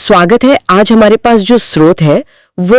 स्वागत है। आज हमारे पास जो स्रोत है वो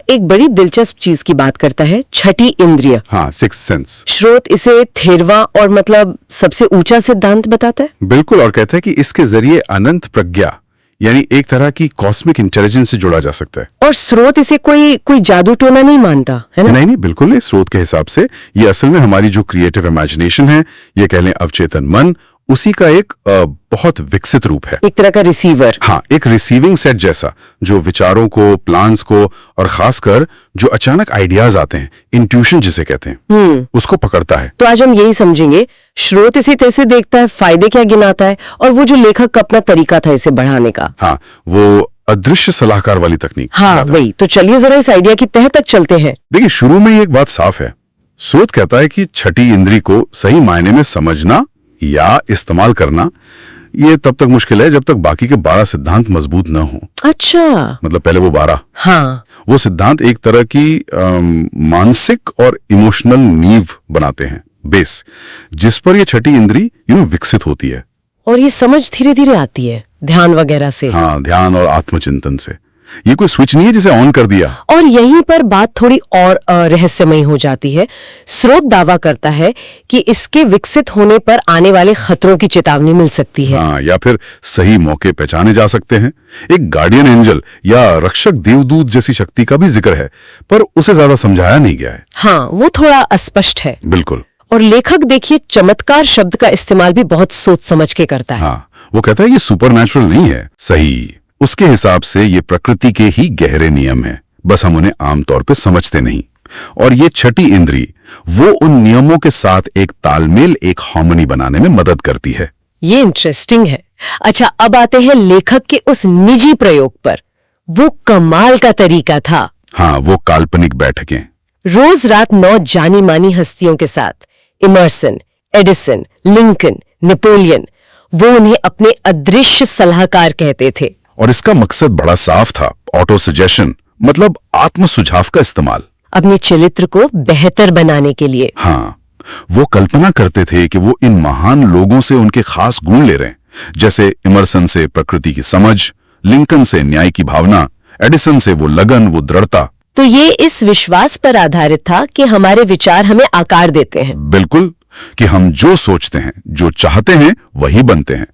एक बड़ी दिलचस्प चीज की बात करता है, छठी इंद्रिय। हाँ, सिक्स्थ सेंस। स्रोत इसे थेरवा और मतलब सबसे ऊंचा सिद्धांत बताता है। बिल्कुल, और कहता है कि इसके जरिए अनंत प्रज्ञा यानी एक तरह की कॉस्मिक इंटेलिजेंस से जुड़ा जा सकता है। और स्रोत इसे कोई जादू टोना नहीं मानता है ना? नहीं, बिल्कुल नहीं। स्रोत के हिसाब से ये असल में हमारी जो क्रिएटिव इमेजिनेशन है, ये कह लें अवचेतन मन, उसी का एक बहुत विकसित रूप है। एक तरह का रिसीवर। हाँ, एक रिसीविंग सेट जैसा, जो विचारों को, प्लान्स को और खासकर जो अचानक आइडियाज आते हैं, इंट्यूशन जिसे कहते हैं, उसको पकड़ता है। तो आज हम यही समझेंगे, स्रोत इसे कैसे देखता है, फायदे क्या गिनाता है, और वो जो लेखक का अपना तरीका था इसे बढ़ाने का। हाँ, वो अदृश्य सलाहकार वाली तकनीक। हाँ वही तो। चलिए जरा इस आइडिया की तह तक चलते हैं। देखिए, शुरू में एक बात साफ है। स्रोत कहता है कि छठी इंद्री को सही मायने में समझना या इस्तेमाल करना ये तब तक मुश्किल है जब तक बाकी के 12 सिद्धांत मजबूत न हो। अच्छा, मतलब पहले वो 12। हाँ, वो सिद्धांत एक तरह की मानसिक और इमोशनल नींव बनाते हैं, बेस, जिस पर ये छठी इंद्री विकसित होती है। और ये समझ धीरे धीरे आती है ध्यान वगैरह से। हाँ, ध्यान और आत्मचिंतन से। ये कोई स्विच नहीं है जिसे ऑन कर दिया। और यहीं पर बात थोड़ी और रहस्यमयी हो जाती है। स्रोत दावा करता है कि इसके विकसित होने पर आने वाले खतरों की चेतावनी मिल सकती है। हाँ, या फिर सही मौके पहचाने जा सकते हैं। एक गार्डियन एंजल या रक्षक देवदूत जैसी शक्ति का भी जिक्र है, पर उसे ज्यादा समझाया नहीं गया है। हाँ, वो थोड़ा अस्पष्ट है। बिल्कुल। और लेखक देखिए चमत्कार शब्द का इस्तेमाल भी बहुत सोच समझ के करता है। हाँ, वो कहता है ये सुपरनैचुरल नहीं है। सही, उसके हिसाब से ये प्रकृति के ही गहरे नियम हैं, बस हम उन्हें आमतौर पे समझते नहीं। और ये छठी इंद्री वो उन नियमों के साथ एक तालमेल, एक हार्मनी बनाने में मदद करती है। ये इंटरेस्टिंग है। अच्छा, अब आते हैं लेखक के उस निजी प्रयोग पर। वो कमाल का तरीका था। हाँ, वो काल्पनिक बैठकें। रोज रात 9 जानी मानी हस्तियों के साथ, इमर्सन, एडिसन, लिंकन, नेपोलियन, वो उन्हें अपने अदृश्य सलाहकार कहते थे। और इसका मकसद बड़ा साफ था, ऑटो सजेशन, मतलब आत्म सुझाव का इस्तेमाल अपने चरित्र को बेहतर बनाने के लिए। हाँ, वो कल्पना करते थे कि वो इन महान लोगों से उनके खास गुण ले रहे हैं, जैसे इमर्सन से प्रकृति की समझ, लिंकन से न्याय की भावना, एडिसन से वो लगन, वो दृढ़ता। तो ये इस विश्वास पर आधारित था कि हमारे विचार हमें आकार देते हैं। बिल्कुल, कि हम जो सोचते हैं, जो चाहते हैं, वही बनते हैं।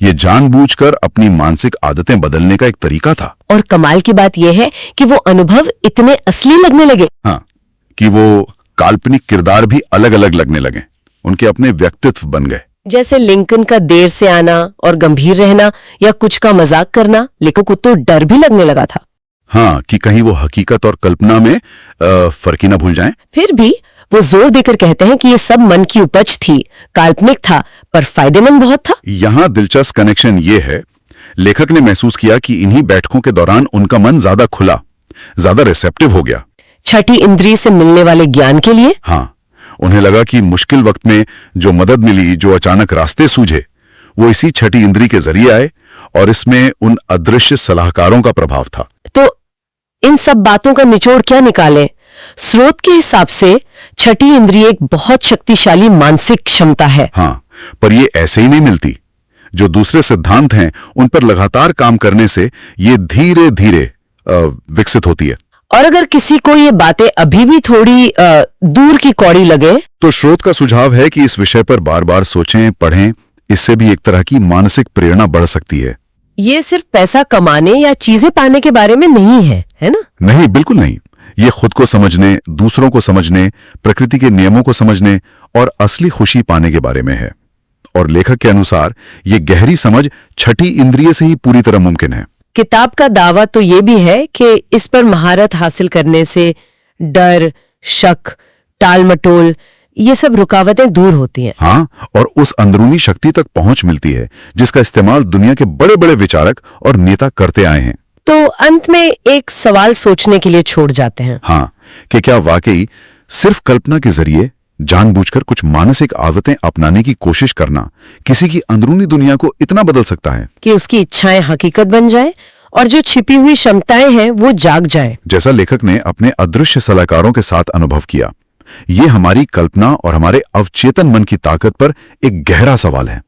ये जानबूझकर अपनी मानसिक आदतें बदलने का एक तरीका था। और कमाल की बात यह है कि वो अनुभव इतने असली लगने लगे। हाँ, कि वो काल्पनिक किरदार भी अलग अलग लगने लगे, उनके अपने व्यक्तित्व बन गए। जैसे लिंकन का देर से आना और गंभीर रहना, या कुछ का मजाक करना, लेखक को तो डर भी लगने लगा था। हाँ, कि कहीं वो हकीकत और कल्पना में फर्क ही ना भूल जाएं। फिर भी वो जोर देकर कहते हैं कि ये सब मन की उपज थी, काल्पनिक था, पर फायदेमंद बहुत था। यहाँ दिलचस्प कनेक्शन ये है, लेखक ने महसूस किया कि इन्हीं बैठकों के दौरान उनका मन ज्यादा खुला, ज्यादा रिसेप्टिव हो गया छठी इंद्री से मिलने वाले ज्ञान के लिए। हाँ, उन्हें लगा कि मुश्किल वक्त में जो मदद मिली, जो अचानक रास्ते सूझे, वो इसी छठी इंद्री के जरिए आए, और इसमें उन अदृश्य सलाहकारों का प्रभाव था। तो इन सब बातों का निचोड़ क्या निकालें? स्रोत के हिसाब से छठी इंद्रिय एक बहुत शक्तिशाली मानसिक क्षमता है। हाँ, पर ये ऐसे ही नहीं मिलती। जो दूसरे सिद्धांत हैं, उन पर लगातार काम करने से ये धीरे धीरे विकसित होती है। और अगर किसी को ये बातें अभी भी थोड़ी दूर की कौड़ी लगे, तो स्रोत का सुझाव है कि इस विषय पर बार बार सोचें, पढ़ें। इससे भी एक तरह की मानसिक प्रेरणा बढ़ सकती है। ये सिर्फ पैसा कमाने या चीजें पाने के बारे में नहीं है ना? नहीं, बिल्कुल नहीं। ये खुद को समझने, दूसरों को समझने, प्रकृति के नियमों को समझने और असली खुशी पाने के बारे में है। और लेखक के अनुसार ये गहरी समझ छठी इंद्रिय से ही पूरी तरह मुमकिन है। किताब का दावा तो ये भी है कि इस पर महारत हासिल करने से डर, शक, टाल-मटोल, ये सब रुकावटें दूर होती हैं। हाँ, और उस अंदरूनी शक्ति तक पहुंच मिलती है जिसका इस्तेमाल दुनिया के बड़े बड़े विचारक और नेता करते आए हैं। तो अंत में एक सवाल सोचने के लिए छोड़ जाते हैं। हाँ, कि क्या वाकई सिर्फ कल्पना के जरिए जानबूझकर कुछ मानसिक आदतें अपनाने की कोशिश करना किसी की अंदरूनी दुनिया को इतना बदल सकता है कि उसकी इच्छाएं हकीकत बन जाए और जो छिपी हुई क्षमताएं हैं वो जाग जाए, जैसा लेखक ने अपने अदृश्य सलाहकारों के साथ अनुभव किया। ये हमारी कल्पना और हमारे अवचेतन मन की ताकत पर एक गहरा सवाल है।